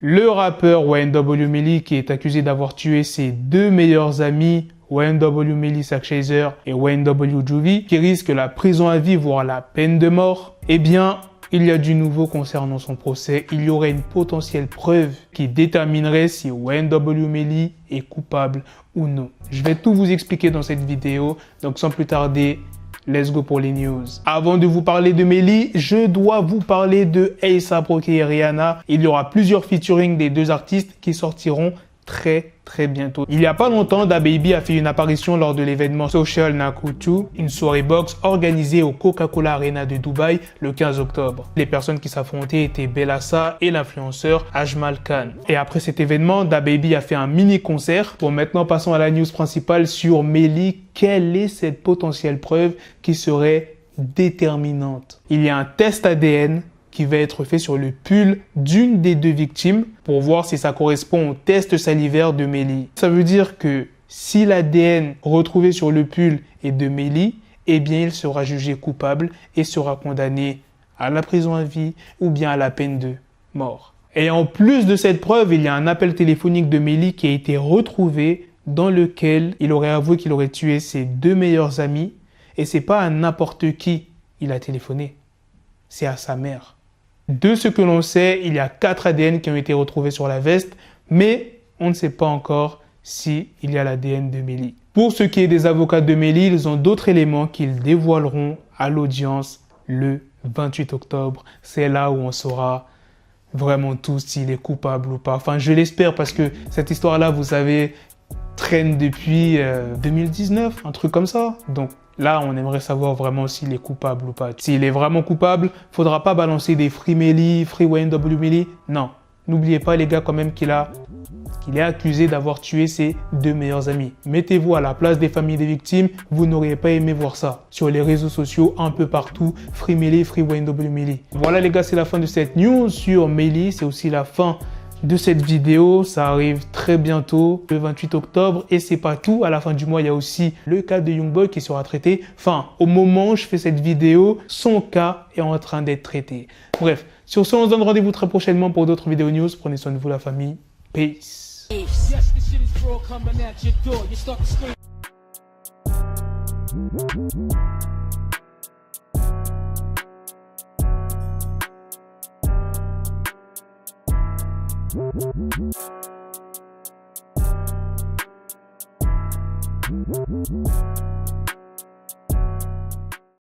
Le rappeur YNW Melly qui est accusé d'avoir tué ses deux meilleurs amis, YNW Melly Sackchaser et YNW Juvie, qui risque la prison à vie voire la peine de mort, eh bien, il y a du nouveau concernant son procès. Il y aurait une potentielle preuve qui déterminerait si YNW Melly est coupable ou non. Je vais tout vous expliquer dans cette vidéo, donc sans plus tarder, let's go pour les news. Avant de vous parler de Melly, je dois vous parler de A$AP Rocky et Rihanna. Il y aura plusieurs featuring des deux artistes qui sortiront très bientôt. Il n'y a pas longtemps, DaBaby a fait une apparition lors de l'événement Social Nakutu, une soirée boxe organisée au Coca-Cola Arena de Dubaï le 15 octobre. Les personnes qui s'affrontaient étaient Bellassa et l'influenceur Ajmal Khan. Et après cet événement, DaBaby a fait un mini concert. Bon, maintenant passons à la news principale sur Melly. Quelle est cette potentielle preuve qui serait déterminante? Il y a un test ADN qui va être fait sur le pull d'une des deux victimes pour voir si ça correspond au test salivaire de Melly. Ça veut dire que si l'ADN retrouvé sur le pull est de Melly, eh bien il sera jugé coupable et sera condamné à la prison à vie ou bien à la peine de mort. Et en plus de cette preuve, il y a un appel téléphonique de Melly qui a été retrouvé dans lequel il aurait avoué qu'il aurait tué ses deux meilleurs amis et c'est pas à n'importe qui il a téléphoné, c'est à sa mère. De ce que l'on sait, il y a 4 ADN qui ont été retrouvés sur la veste, mais on ne sait pas encore s'il y a l'ADN de Melly. Pour ce qui est des avocats de Melly, ils ont d'autres éléments qu'ils dévoileront à l'audience le 28 octobre. C'est là où on saura vraiment tout s'il est coupable ou pas. Enfin, je l'espère parce que cette histoire-là, vous savez, traîne depuis 2019, un truc comme ça. Donc, là, on aimerait savoir vraiment s'il est coupable ou pas. S'il est vraiment coupable, faudra pas balancer des Free Melly, Free YNW Melly. Non. N'oubliez pas, les gars, quand même, qu'il est accusé d'avoir tué ses deux meilleurs amis. Mettez-vous à la place des familles des victimes. Vous n'auriez pas aimé voir ça. Sur les réseaux sociaux, un peu partout. Free Melly, Free YNW Melly. Voilà, les gars, c'est la fin de cette news sur Melly. C'est aussi la fin de cette vidéo. Ça arrive très bientôt, le 28 octobre. Et c'est pas tout. À la fin du mois, il y a aussi le cas de Youngboy qui sera traité. Enfin, au moment où je fais cette vidéo, son cas est en train d'être traité. Bref, sur ce, on se donne rendez-vous très prochainement pour d'autres vidéos news. Prenez soin de vous, la famille. Peace.